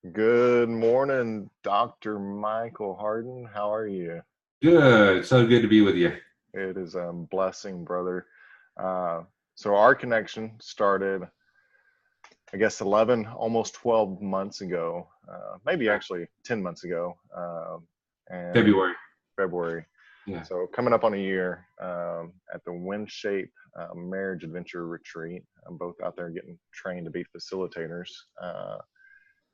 Good morning, Dr. Michael Hardin. How are you? Good. So good to be with you. It is a blessing, brother. Uh, so our connection started, I guess, 11, almost 12 months ago, maybe Yeah. actually 10 months ago, and February. February. Yeah. So coming up on a year at the WindShape Marriage Adventure Retreat. I'm both out there getting trained to be facilitators.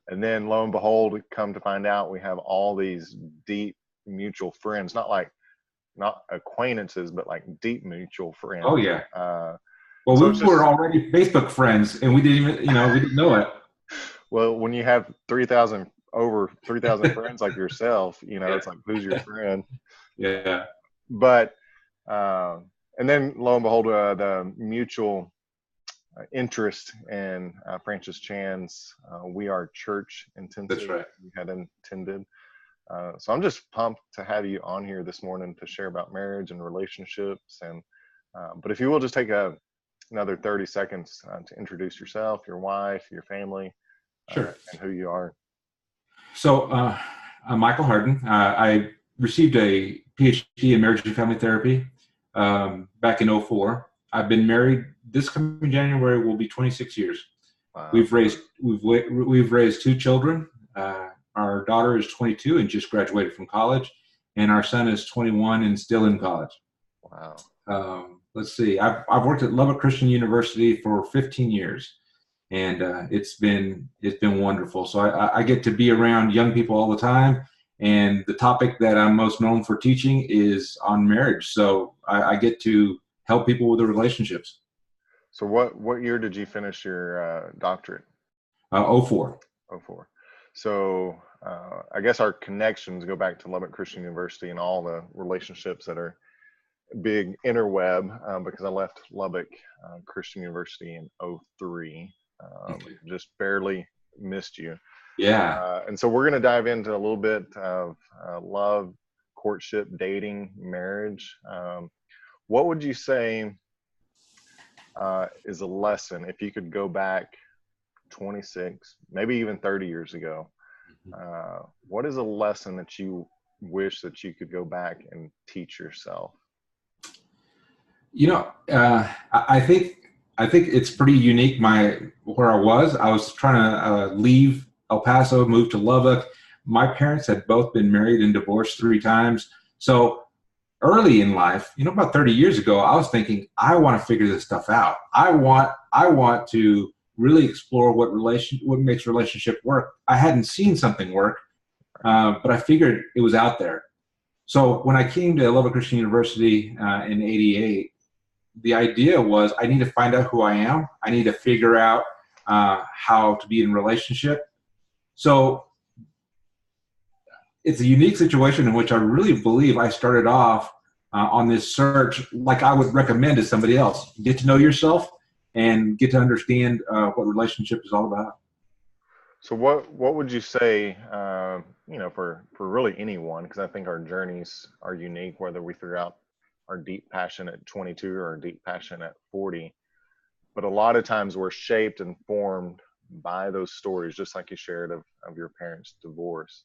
And then lo and behold, come to find out we have all these deep mutual friends, not acquaintances, but like deep mutual Oh friends. yeah. Uh, Well, so we it's were just, already Facebook friends, and we didn't even, we didn't know well, when you have 3,000, over 3,000 it. friends like yourself, Yeah. it's like, who's your friend? Yeah. But, uh, and then lo and behold, the mutual interest in Francis Chan's We Are Church That's intensive right. we had attended. So I'm just pumped to have you on here this morning to share about marriage and relationships. And but if you will just take another 30 seconds to introduce yourself, your wife, your family, Sure. and who you are. So, I'm Michael Hardin. I received a PhD in marriage and family therapy back in '04. I've been married. This coming January will be 26 years. Wow. We've raised two children. Our daughter is 22 and just graduated from college, and our son is 21 and still in college. Wow. Let's see. I've worked at Lubbock Christian University for 15 years, and it's been wonderful. So I get to be around young people all the time, and the topic that I'm most known for teaching is on marriage. So I get to help people with their relationships. So what year did you finish your doctorate? '04. Oh, four. So I guess our connections go back to Lubbock Christian University and all the relationships that are big interweb because I left Lubbock Christian University in '03. Okay. Just barely missed you. Yeah. And so we're going to dive into a little bit of love, courtship, dating, marriage. What would you say is a lesson if you could go back 26, maybe even 30 years ago? What is a lesson that you wish that you could go back and teach yourself? I think it's pretty unique. Where I was trying to leave El Paso, move to Lubbock. My parents had both been married and divorced 3 times. So early in life, about 30 years ago, I was thinking, I want to figure this stuff out. I want to really explore what makes relationship work. I hadn't seen something work, but I figured it was out there. So when I came to Lubbock Christian University in '88, the idea was I need to find out who I am. I need to figure out how to be in relationship. So it's a unique situation in which I really believe I started off on this search like I would recommend to somebody else. Get to know yourself and get to understand what relationship is all about. So what would you say, for really anyone, because I think our journeys are unique, whether we figure out our deep passion at 22 or our deep passion at 40. But a lot of times we're shaped and formed by those stories, just like you shared of your parents' divorce.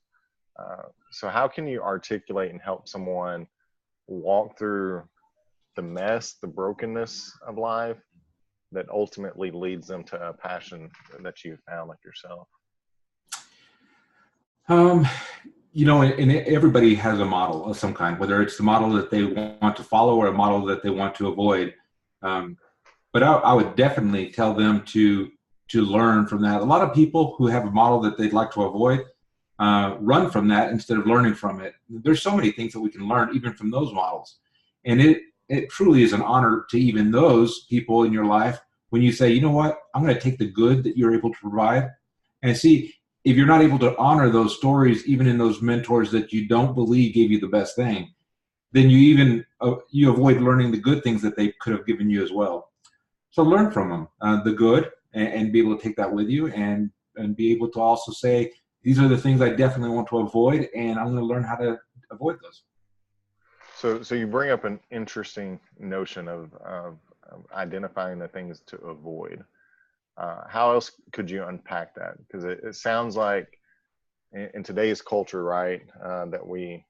So how can you articulate and help someone walk through the mess, the brokenness of life that ultimately leads them to a passion that you found like yourself? Um, and everybody has a model of some kind, whether it's the model that they want to follow or a model that they want to avoid. Um, but I would definitely tell them to learn from that. A lot of people who have a model that they'd like to avoid run from that instead of learning from it. There's so many things that we can learn even from those models, and it truly is an honor to even those people in your life when you say, you know what, I'm going to take the good that you're able to provide and see if you're not able to honor those stories, even in those mentors that you don't believe gave you the best thing, then you avoid learning the good things that they could have given you as well. So learn from them the good, and be able to take that with you, and be able to also say these are the things I definitely want to avoid, and I'm going to learn how to avoid those. So you bring up an interesting notion of identifying the things to avoid. How else could you unpack that? Because it sounds like in today's culture, right, that we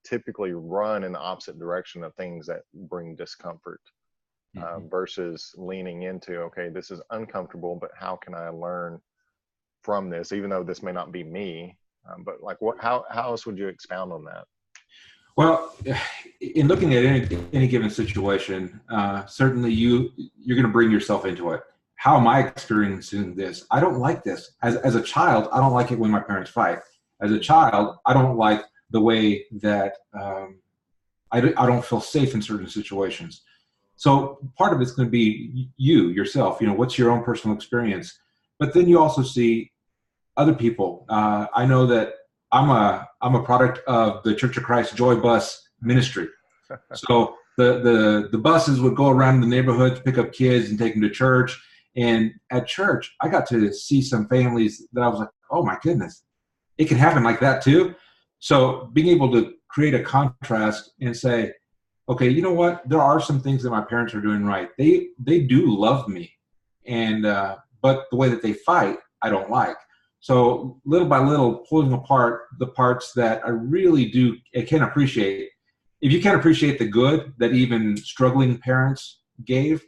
typically run in the opposite direction of things that bring discomfort, versus leaning into, okay, this is uncomfortable, but how can I learn from this, even though this may not be me? But like, how else would you expound on that? Well, in looking at any given situation, certainly you're going to bring yourself into it. How am I experiencing this? I don't like this. As a child, I don't like it when my parents fight. As a child, I don't like the way that I don't feel safe in certain situations. So part of it's going to be yourself. What's your own personal experience? But then you also see other people. I know that I'm a product of the Church of Christ Joy Bus ministry. So the buses would go around the neighborhood to pick up kids and take them to church. And at church, I got to see some families that I was like, oh my goodness, it can happen like that too. So being able to create a contrast and say, okay, you know what? There are some things that my parents are doing right. They do love me, and but the way that they fight, I don't like. So little by little, pulling apart the parts that I really can appreciate. If you can't appreciate the good that even struggling parents gave,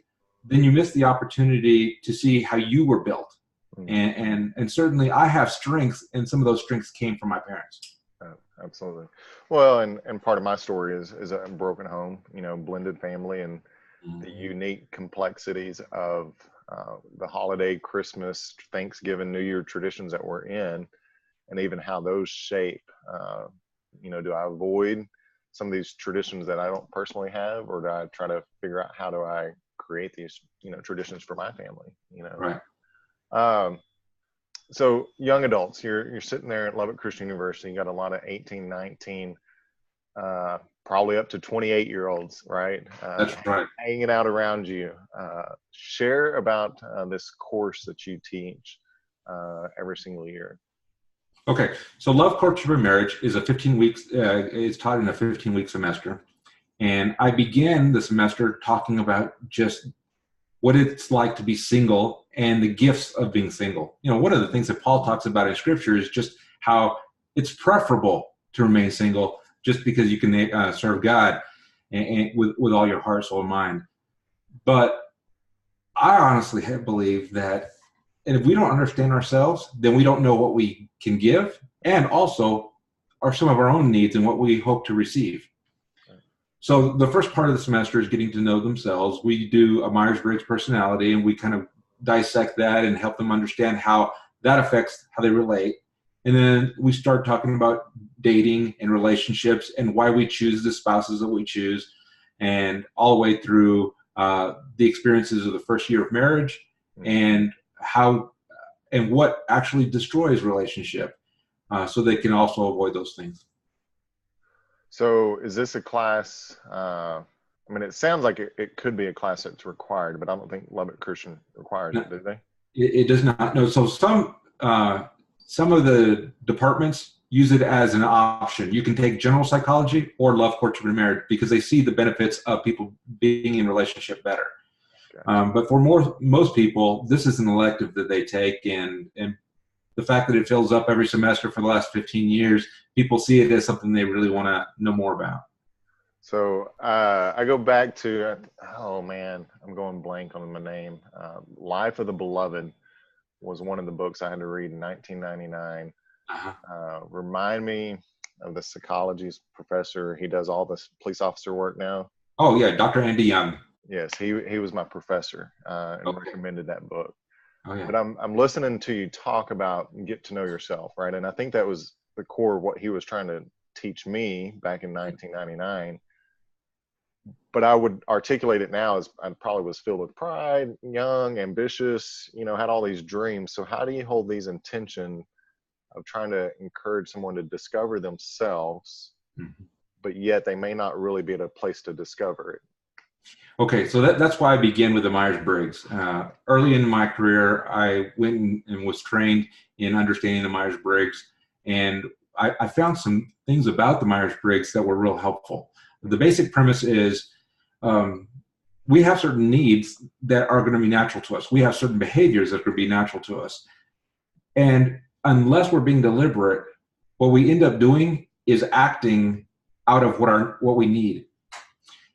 then you miss the opportunity to see how you were built. And certainly I have strengths, and some of those strengths came from my parents. Absolutely. Well, and part of my story is a broken home, blended family, and the unique complexities of the holiday, Christmas, Thanksgiving, New Year traditions that we're in, and even how those shape, do I avoid some of these traditions that I don't personally have, or do I try to figure out how do I create these, traditions for my family, Right. So young adults, you're sitting there at Lubbock Christian University. You got a lot of 18, 19, probably up to 28-year-olds, right? That's right. Hanging out around you. Share about this course that you teach every single year. Okay, so Love, Courtship, and Marriage is a 15 weeks. It's taught in a 15-week semester, and I began the semester talking about just what it's like to be single and the gifts of being single. One of the things that Paul talks about in Scripture is just how it's preferable to remain single, just because you can serve God and with all your heart, soul, and mind. But I honestly believe that, and if we don't understand ourselves, then we don't know what we can give, and also are some of our own needs and what we hope to receive. So the first part of the semester is getting to know themselves. We do a Myers-Briggs personality, and we kind of dissect that and help them understand how that affects how they relate. And then we start talking about dating and relationships and why we choose the spouses that we choose, and all the way through the experiences of the first year of marriage and how and what actually destroys relationship, so they can also avoid those things. So is this a class, it sounds like it could be a class that's required, but I don't think Lubbock Christian requires it, do they? It does not. No. So some of the departments use it as an option. You can take general psychology or Love, Courtship, and Marriage because they see the benefits of people being in relationship better. Gotcha. But for most people, this is an elective that they take, and the fact that it fills up every semester for the last 15 years, people see it as something they really want to know more about. So I go back to, oh man, I'm going blank on my name. Life of the Beloved was one of the books I had to read in 1999. Remind me of the psychology professor. He does all this police officer work now. Oh yeah, Dr. Andy Young. Yes, he was my professor and recommended that book. Oh, yeah. But I'm listening to you talk about get to know yourself, right? And I think that was the core of what he was trying to teach me back in 1999. But I would articulate it now as I probably was filled with pride, young, ambitious, had all these dreams. So how do you hold these in tension of trying to encourage someone to discover themselves, but yet they may not really be at a place to discover it? Okay, so that's why I began with the Myers-Briggs. Early in my career, I went and was trained in understanding the Myers-Briggs, and I found some things about the Myers-Briggs that were real helpful. The basic premise is we have certain needs that are going to be natural to us. We have certain behaviors that are going to be natural to us. And unless we're being deliberate, what we end up doing is acting out of what we need,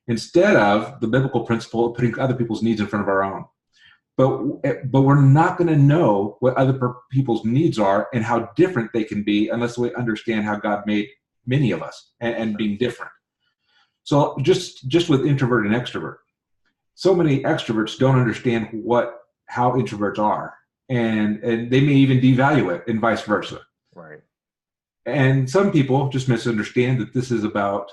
instead of the biblical principle of putting other people's needs in front of our own. But we're not going to know what other people's needs are and how different they can be unless we understand how God made many of us and being different. So just with introvert and extrovert, so many extroverts don't understand how introverts are, and they may even devalue it, and vice versa. Right. And some people just misunderstand that this is about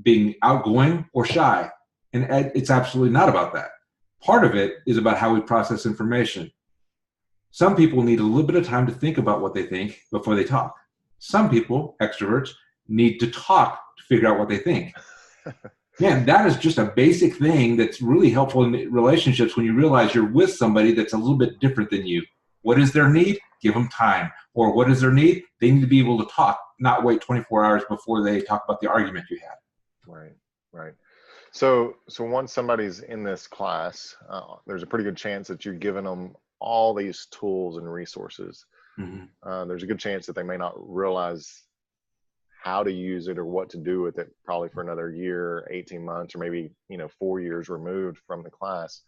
being outgoing or shy, and it's absolutely not about that. Part of it is about how we process information. Some people need a little bit of time to think about what they think before they talk. Some people, extroverts, need to talk to figure out what they think. Man, that is just a basic thing that's really helpful in relationships when you realize you're with somebody that's a little bit different than you. What is their need? Give them time. Or what is their need? They need to be able to talk, not wait 24 hours before they talk about the argument you had. Right, right. So once somebody's in this class, there's a pretty good chance that you're giving them all these tools and resources. Mm-hmm. There's a good chance that they may not realize how to use it or what to do with it probably for another year, 18 months, or maybe 4 years removed from the class.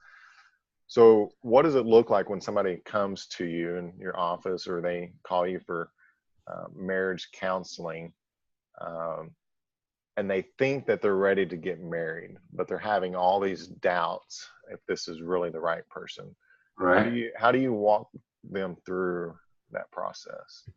So what does it look like when somebody comes to you in your office, or they call you for marriage counseling, and they think that they're ready to get married, but they're having all these doubts if this is really the right person? Right. How do you walk them through that process?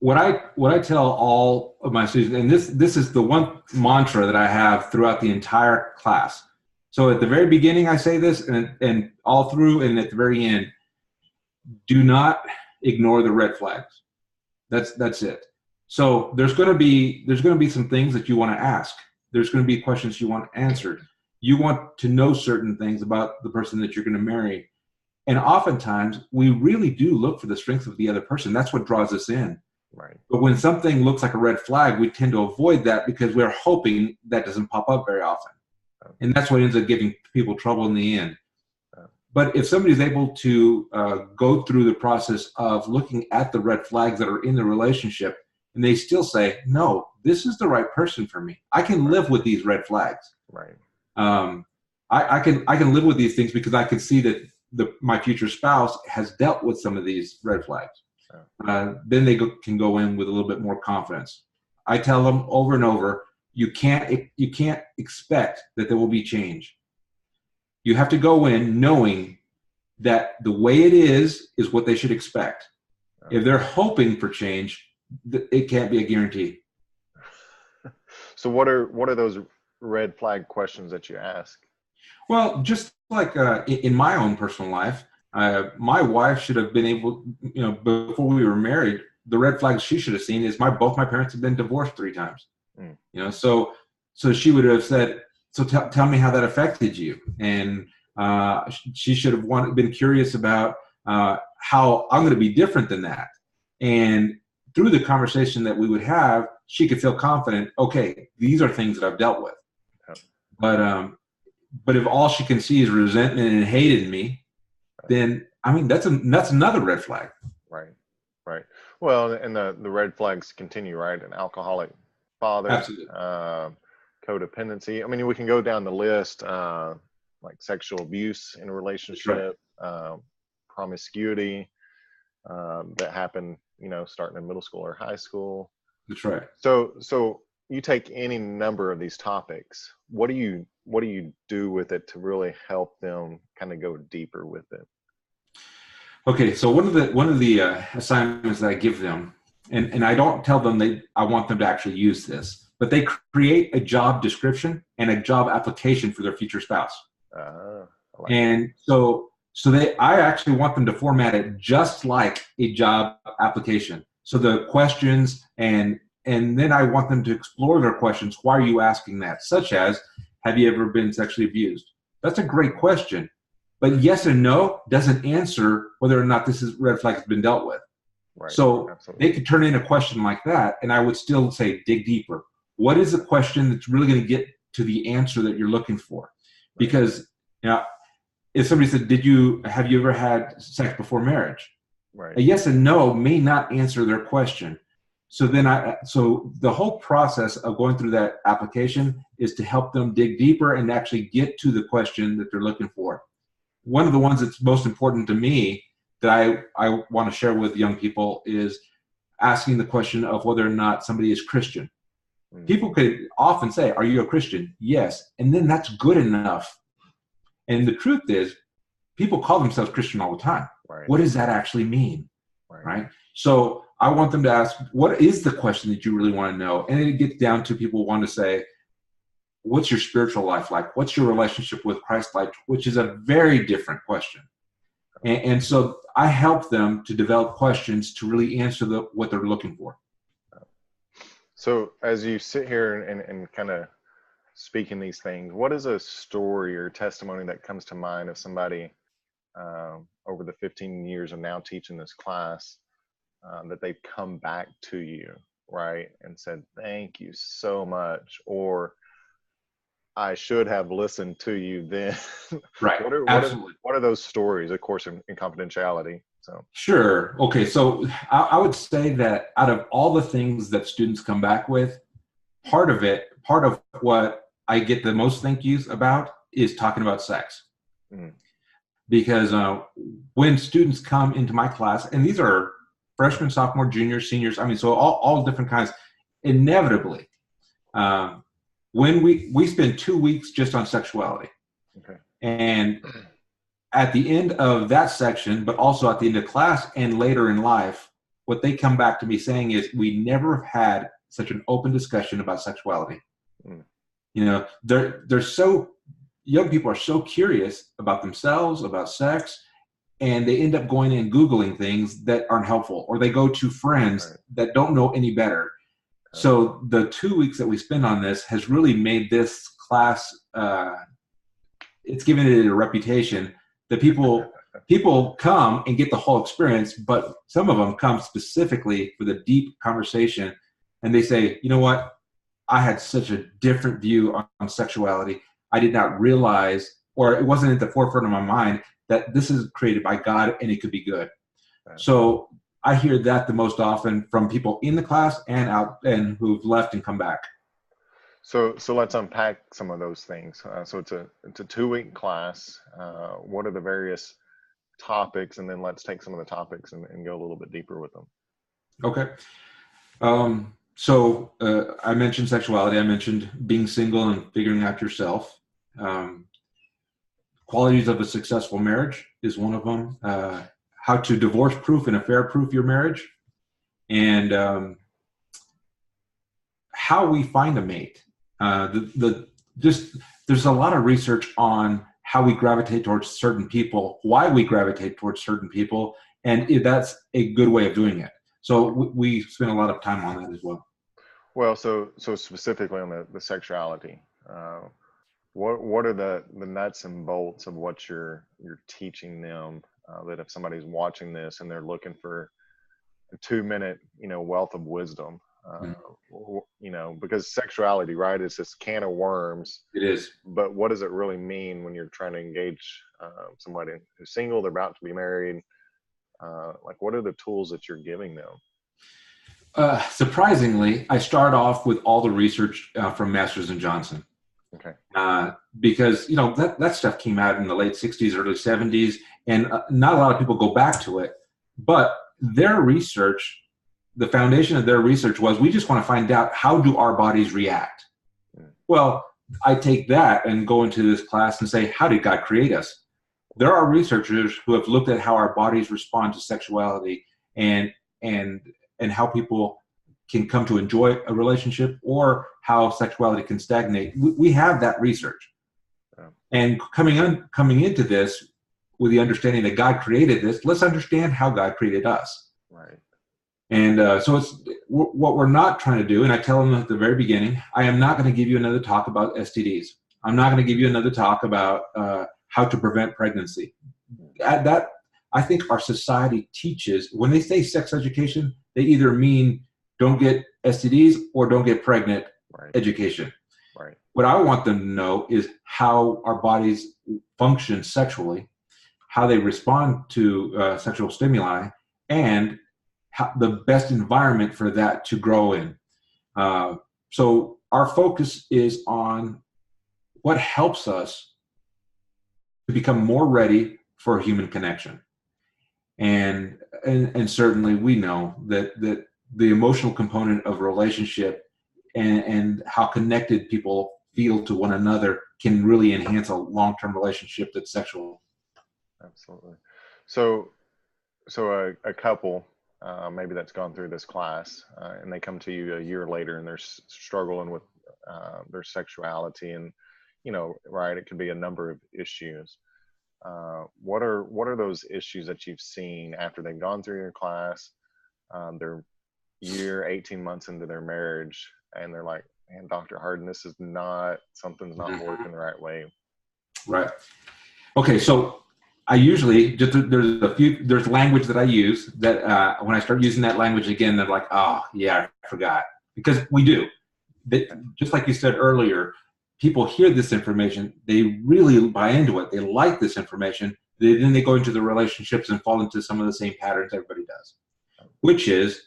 What I tell all of my students, and this is the one mantra that I have throughout the entire class. So at the very beginning, I say this, and all through, and at the very end, do not ignore the red flags. That's it. So there's going to be some things that you want to ask. There's going to be questions you want answered. You want to know certain things about the person that you're going to marry. And oftentimes we really do look for the strengths of the other person. That's what draws us in. Right. But when something looks like a red flag, we tend to avoid that because we're hoping that doesn't pop up very often. And that's what ends up giving people trouble in the end. But if somebody's able to go through the process of looking at the red flags that are in the relationship, and they still say, no, this is the right person for me. I can live with these red flags. Right. I can live with these things because I can see that my future spouse has dealt with some of these red flags. Then they can go in with a little bit more confidence. I tell them over and over, you can't expect that there will be change. You have to go in knowing that the way it is what they should expect. If they're hoping for change, it can't be a guarantee. So what are those red flag questions that you ask? Well, just like in my own personal life, my wife should have been able, before we were married, the red flags she should have seen is both my parents have been divorced 3 times. So she would have said, so tell me how that affected you. And she should have been curious about how I'm going to be different than that. And through the conversation that we would have, she could feel confident, okay, these are things that I've dealt with. But if all she can see is resentment and hate in me, then that's another red flag. Right. Well, and the red flags continue, right? An alcoholic father, codependency. We can go down the list, like sexual abuse in a relationship, promiscuity, that happen, starting in middle school or high school. That's right. So you take any number of these topics. What do you do with it to really help them kind of go deeper with it? Okay, so one of the assignments that I give them, and I don't tell them I want them to actually use this, but they create a job description and a job application for their future spouse. And so I actually want them to format it just like a job application. So the questions and then I want them to explore their questions. Why are you asking that? Such as, have you ever been sexually abused? That's a great question. But yes and no doesn't answer whether or not this red flag has been dealt with. Right. So Absolutely. they could turn in a question like that, and I would still say dig deeper. What is the question that's really going to get to the answer that you're looking for? Because if somebody said, have you ever had sex before marriage? Right. A yes and no may not answer their question. So so the whole process of going through that application is to help them dig deeper and actually get to the question that they're looking for. One of the ones that's most important to me that I want to share with young people is asking the question of whether or not somebody is Christian. People could often say, "Are you a Christian?" Yes. And then that's good enough. And the truth is, people call themselves Christian all the time. Right. What does that actually mean? Right. So I want them to ask, what is the question that you really want to know? And it gets down to people want to say, what's your spiritual life like? What's your relationship with Christ like? Which is a very different question. And so I help them to develop questions to really answer what they're looking for. So as you sit here and kind of speaking these things, what is a story or testimony that comes to mind of somebody over the 15 years of now teaching this class that they've come back to you, right, and said, thank you so much, or I should have listened to you then? Right. Absolutely. What are those stories, of course, in confidentiality? So sure. Okay. So I would say that out of all the things that students come back with, part of what I get the most thank yous about is talking about sex. Because when students come into my class, and these are freshmen, sophomore, juniors, seniors, I mean, so all different kinds, inevitably, when we spend 2 weeks just on sexuality. Okay. And at the end of that section, but also at the end of class and later in life, what they come back to me saying is, we never had such an open discussion about sexuality. You know, young people are so curious about themselves, about sex, and they end up going and Googling things that aren't helpful, or they go to friends that don't know any better. So the 2 weeks that we spend on this has really made this class, it's given it a reputation that people come and get the whole experience, but some of them come specifically for the deep conversation, and they say, you know what, I had such a different view on sexuality. I did not realize, or it wasn't at the forefront of my mind, that this is created by God and it could be good. So I hear that the most often from people in the class and out, and who've left and come back. So let's unpack some of those things. So it's a 2-week class. What are the various topics, and then let's take some of the topics and go a little bit deeper with them. Okay. So I mentioned sexuality. I mentioned being single and figuring out yourself. Qualities of a successful marriage is one of them. How to divorce-proof and affair-proof your marriage, and how we find a mate. There's a lot of research on how we gravitate towards certain people, why we gravitate towards certain people, and that's a good way of doing it. So we spend a lot of time on that as well. Well, so specifically on the sexuality, what are the nuts and bolts of what you're teaching them, that if somebody's watching this and they're looking for a 2-minute, wealth of wisdom, because sexuality, right, is this can of worms. It is. But what does it really mean when you're trying to engage somebody who's single, they're about to be married? What are the tools that you're giving them? Surprisingly, I start off with all the research from Masters and Johnson. Okay. Because that stuff came out in the late 60s, early 70s, and not a lot of people go back to it. But their research, the foundation of their research was, we just want to find out, how do our bodies react? Well, I take that and go into this class and say, how did God create us? There are researchers who have looked at how our bodies respond to sexuality and how people can come to enjoy a relationship, or how sexuality can stagnate. We have that research. And coming into this with the understanding that God created this, let's understand how God created us. Right. And so it's what we're not trying to do. And I tell them at the very beginning, I am not going to give you another talk about STDs. I'm not going to give you another talk about how to prevent pregnancy. That I think our society teaches, when they say sex education, they either mean don't get STDs or don't get pregnant education. Right. What I want them to know is how our bodies function sexually, how they respond to sexual stimuli, and the best environment for that to grow in. So our focus is on what helps us to become more ready for human connection. And certainly we know that the emotional component of a relationship and how connected people feel to one another can really enhance a long-term relationship that's sexual. Absolutely. So a couple, maybe that's gone through this class, and they come to you a year later and they're struggling with their sexuality, and right, it could be a number of issues. What are those issues that you've seen after they've gone through your class? They're 18 months into their marriage, and they're like, man, Dr. Hardin, something's not working the right way. Right. Okay. So I usually there's language that I use that when I start using that language again, they're like, oh yeah, I forgot, because we do. Just like you said earlier, people hear this information, they really buy into it. They like this information. Then they go into the relationships and fall into some of the same patterns everybody does, which is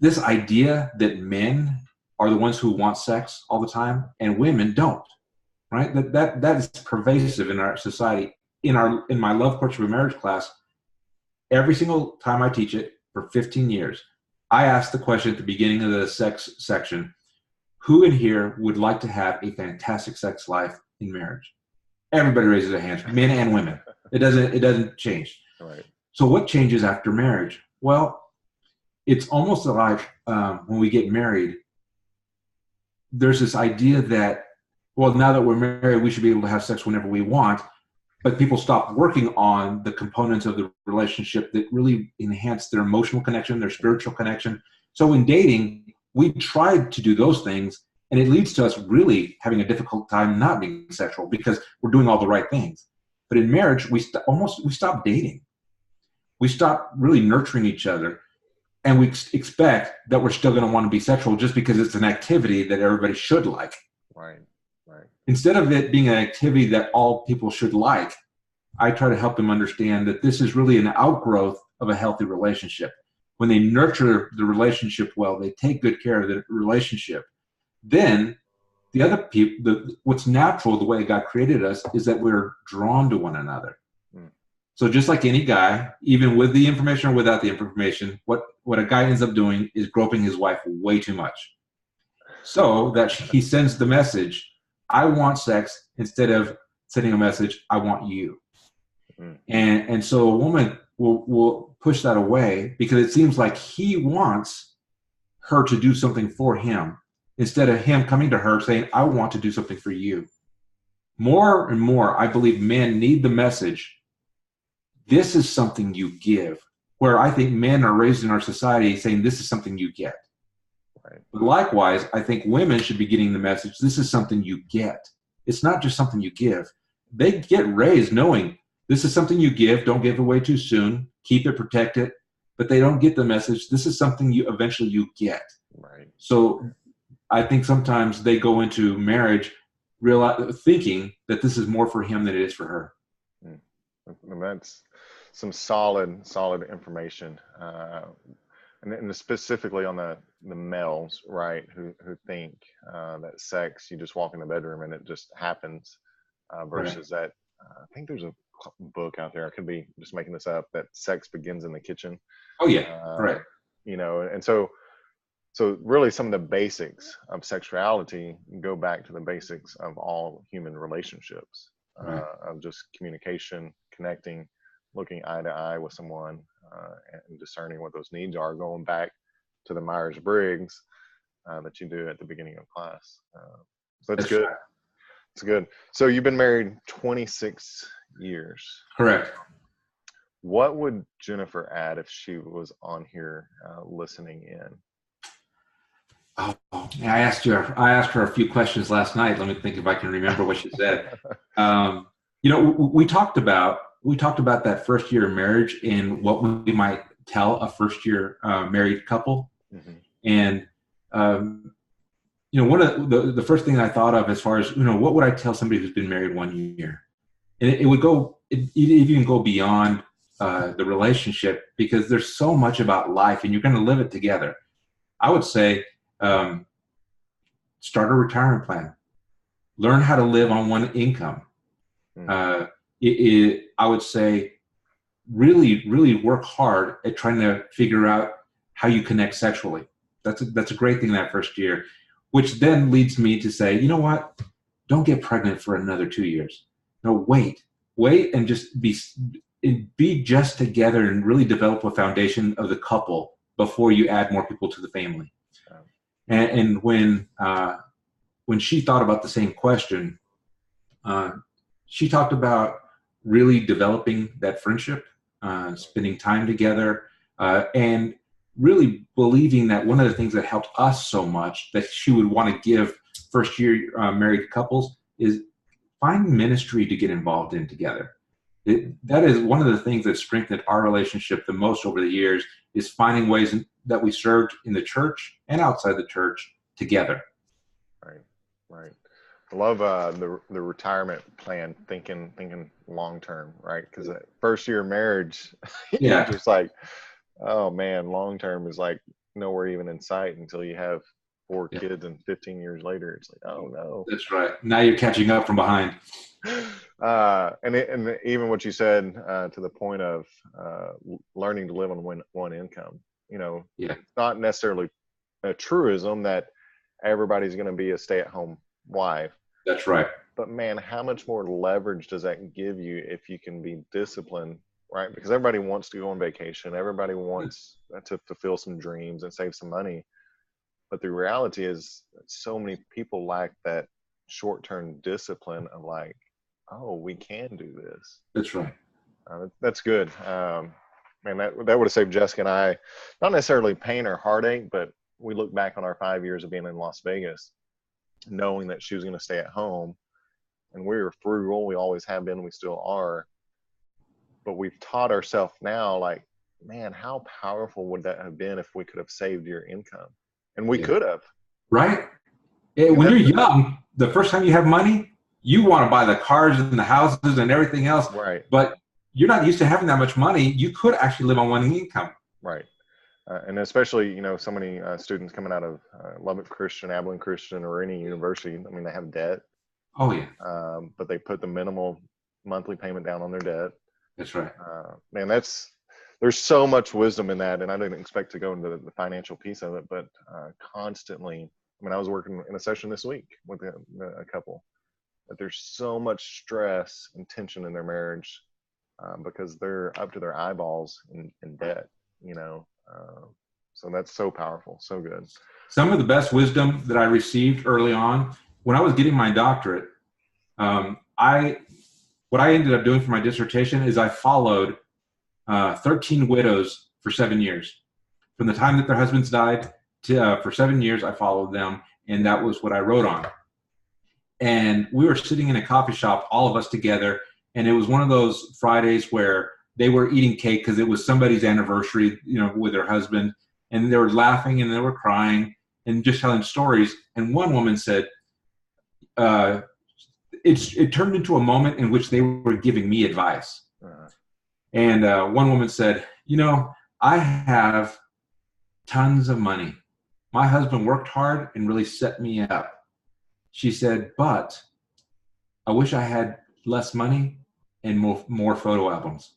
this idea that men are the ones who want sex all the time and women don't, right? That is pervasive in our society. In my Love, Courtship, and Marriage class, every single time I teach it for 15 years, I ask the question at the beginning of the sex section, who in here would like to have a fantastic sex life in marriage? Everybody raises their hands, men and women. It doesn't change. Right. So what changes after marriage? Well, it's almost like when we get married, there's this idea that, well, now that we're married, we should be able to have sex whenever we want. But people stop working on the components of the relationship that really enhance their emotional connection, their spiritual connection. So in dating, we tried to do those things, and it leads to us really having a difficult time not being sexual because we're doing all the right things. But in marriage, we stop dating. We stop really nurturing each other, and we expect that we're still going to want to be sexual just because it's an activity that everybody should like. Right. Right. Instead of it being an activity that all people should like, I try to help them understand that this is really an outgrowth of a healthy relationship. When they nurture the relationship well, they take good care of the relationship, then the other people, what's natural, the way God created us, is that we're drawn to one another. So just like any guy, even with the information or without the information, what a guy ends up doing is groping his wife way too much. So that he sends the message, I want sex, instead of sending a message, I want you. And so a woman will push that away because it seems like he wants her to do something for him instead of him coming to her saying, I want to do something for you. More and more, I believe men need the message, this is something you give, where I think men are raised in our society saying this is something you get. Right. But likewise, I think women should be getting the message, this is something you get. It's not just something you give. They get raised knowing this is something you give, don't give away too soon, keep it, protect it, but they don't get the message, this is something you eventually you get. Right. So I think sometimes they go into marriage thinking that this is more for him than it is for her. And that's some solid information. And specifically on the males, right, who think that sex, you just walk in the bedroom and it just happens, versus that, I think there's a book out there, I could be just making this up, that sex begins in the kitchen. Oh yeah, right. And so really some of the basics of sexuality go back to the basics of all human relationships, of just communication, connecting, looking eye to eye with someone, and discerning what those needs are, going back to the Myers-Briggs that you do at the beginning of class. So that's good. Right. It's good. So you've been married 26 years. Correct. What would Jennifer add if she was on here listening in? Oh, I asked her a few questions last night. Let me think if I can remember what she said. We talked about that first year of marriage and what we might tell a first year married couple. Mm-hmm. And one of the first thing I thought of as far as what would I tell somebody who's been married 1 year, and it would even go beyond the relationship, because there's so much about life and you're going to live it together. I would say start a retirement plan. Learn how to live on one income. I would say really work hard at trying to figure out how you connect sexually. That's a great thing that first year, which then leads me to say, you know what? Don't get pregnant for another 2 years. No, wait and just be just together and really develop a foundation of the couple before you add more people to the family. And when she thought about the same question, she talked about really developing that friendship, spending time together, and really believing that one of the things that helped us so much that she would want to give first year married couples is find ministry to get involved in together. That is one of the things that strengthened our relationship the most over the years, is finding ways that we served in the church and outside the church together. Right. I love the retirement plan, thinking long term, right? Because that first year of marriage, you're just like, oh man, long term is like nowhere even in sight until you have 4 kids, and 15 years later, it's like, oh no. That's right. Now you're catching up from behind. And even what you said to the point of learning to live on one income, it's not necessarily a truism that everybody's going to be a stay-at-home wife. That's right. But man, how much more leverage does that give you if you can be disciplined, right? Because everybody wants to go on vacation. Everybody wants to fulfill some dreams and save some money. But the reality is so many people lack that short-term discipline of like, oh, we can do this. That's right. That's good. Man, that would have saved Jessica and I, not necessarily pain or heartache, but we look back on our 5 years of being in Las Vegas, knowing that she was going to stay at home. And we were frugal. We always have been. We still are. But we've taught ourselves now, like, man, how powerful would that have been if we could have saved your income? And we could have. Right. When you're young, the first time you have money, you want to buy the cars and the houses and everything else. Right. But you're not used to having that much money. You could actually live on one income. Right. And especially, so many students coming out of Lubbock Christian, Abilene Christian, or any university, I mean, they have debt. Oh, yeah. But they put the minimal monthly payment down on their debt. That's right. Man, there's so much wisdom in that. And I didn't expect to go into the financial piece of it, but constantly, I mean, I was working in a session this week with a couple, but there's so much stress and tension in their marriage because they're up to their eyeballs in debt, so that's so powerful, so good. Some of the best wisdom that I received early on when I was getting my doctorate, what I ended up doing for my dissertation is I followed 13 widows for 7 years. From the time that their husbands died for 7 years, I followed them, and that was what I wrote on. And we were sitting in a coffee shop, all of us together, and it was one of those Fridays where they were eating cake because it was somebody's anniversary, with their husband, and they were laughing and they were crying and just telling stories. And one woman said, it turned into a moment in which they were giving me advice. And one woman said, I have tons of money. My husband worked hard and really set me up. She said, but I wish I had less money and more photo albums.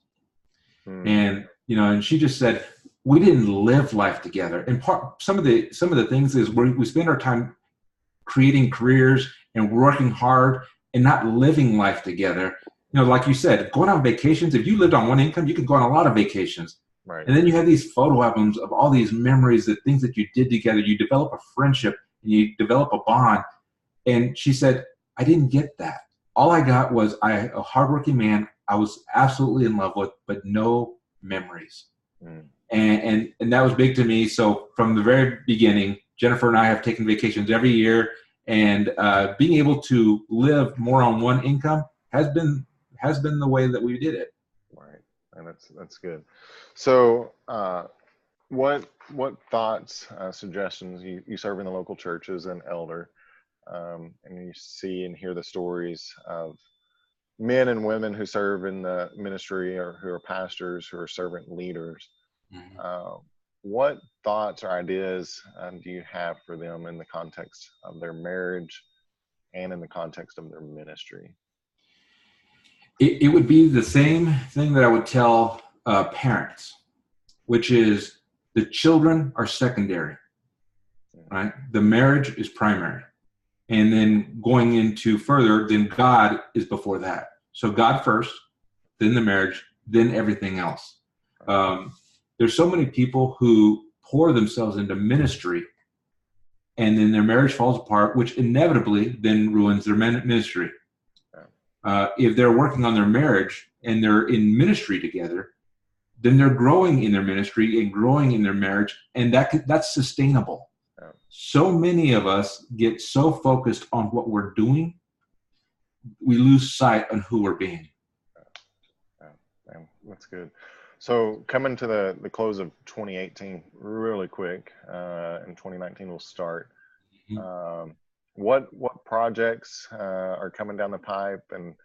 And, and she just said, we didn't live life together. And some of the things is we spend our time creating careers and working hard and not living life together. Like you said, going on vacations, if you lived on one income, you could go on a lot of vacations. Right. And then you have these photo albums of all these memories, the things that you did together. You develop a friendship and you develop a bond. And she said, I didn't get that. All I got was a hardworking man I was absolutely in love with, but no memories. And that was big to me. So from the very beginning, Jennifer and I have taken vacations every year, and being able to live more on one income has been the way that we did it. Right, and that's good. So, what thoughts, suggestions? You serve in the local church as an elder, and you see and hear the stories of men and women who serve in the ministry or who are pastors, who are servant leaders, Mhm. what thoughts or ideas do you have for them in the context of their marriage and in the context of their ministry? It would be the same thing that I would tell parents, which is the children are secondary, right? The marriage is primary. And then going into further, then God is before that. So God first, then the marriage, then everything else. There's so many people who pour themselves into ministry and then their marriage falls apart, which inevitably then ruins their ministry. If they're working on their marriage and they're in ministry together, then they're growing in their ministry and growing in their marriage, and that's sustainable. So many of us get so focused on what we're doing, we lose sight on who we're being. That's good. So coming to the close of 2018, really quick, and 2019 will start. What projects are coming down the pipe, and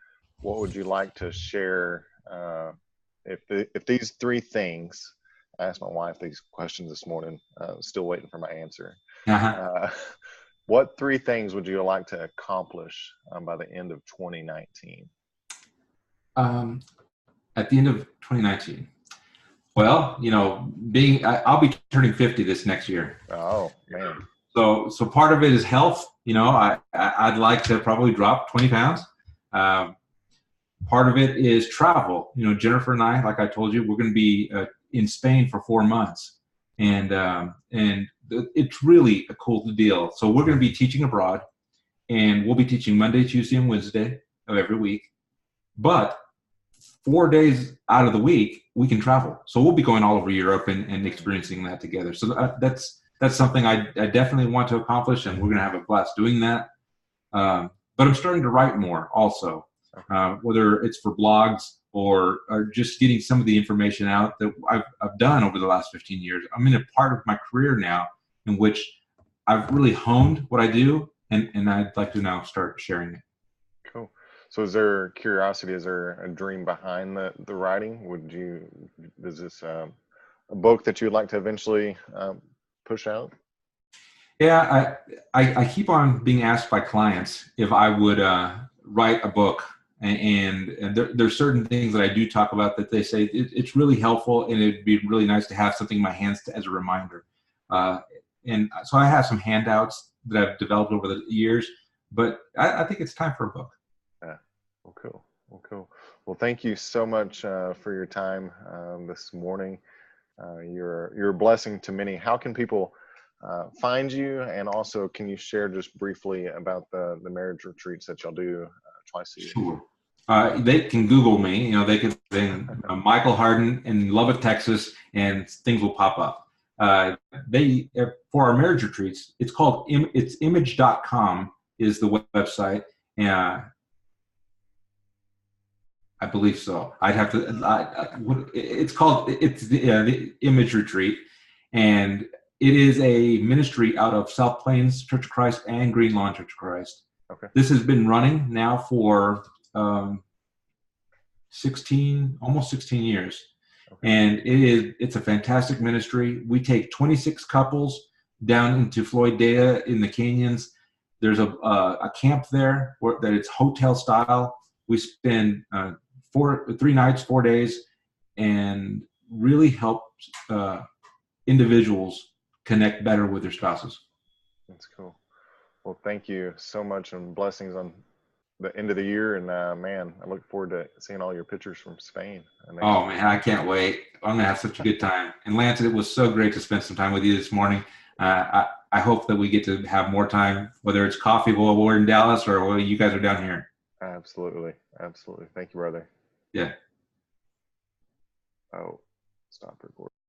what would you like to share? If these three things, I asked my wife these questions this morning, still waiting for my answer. What three things would you like to accomplish by the end of 2019? At the end of 2019, well, I'll be turning 50 this next year. Oh man! So part of it is health. I'd like to probably drop 20 pounds. Part of it is travel. Jennifer and I, like I told you, we're going to be in Spain for 4 months, and it's really a cool deal. So we're going to be teaching abroad, and we'll be teaching Monday, Tuesday, and Wednesday of every week. But 4 days out of the week, we can travel. So we'll be going all over Europe and experiencing that together. So that's something I definitely want to accomplish, and we're going to have a blast doing that. But I'm starting to write more also, whether it's for blogs or just getting some of the information out that I've done over the last 15 years. I'm in a part of my career now in which I've really honed what I do, and I'd like to now start sharing it. Cool. So is there curiosity, is there a dream behind the writing? Is this a book that you would like to eventually push out? Yeah, I keep on being asked by clients if I would write a book, and there's certain things that I do talk about that they say it's really helpful, and it'd be really nice to have something in my hands as a reminder. And so I have some handouts that I've developed over the years, but I think it's time for a book. Yeah. Well, cool. Well, thank you so much for your time this morning. You're a blessing to many. How can people find you, and also can you share just briefly about the marriage retreats that y'all do twice a year? Sure. They can Google me. They can Michael Hardin in Lubbock, Texas, and things will pop up. For our marriage retreats, it's image.com is the website. I believe so. I'd have to. It's the Image Retreat, and it is a ministry out of South Plains Church of Christ and Green Lawn Church of Christ. Okay. This has been running now for almost 16 years, okay. And it's a fantastic ministry. We take 26 couples down into Floydale in the canyons. There's a camp there that it's hotel style. We spend 3 nights, 4 days, and really help individuals connect better with their spouses. That's cool. Well, thank you so much, and blessings on the end of the year. And man, I look forward to seeing all your pictures from Spain. Oh man, I can't wait. I'm gonna have such a good time. And Lantz, it was so great to spend some time with you this morning. I hope that we get to have more time, whether it's coffee while we're in Dallas or while you guys are down here. Absolutely. Thank you, brother. Yeah. Oh, stop recording.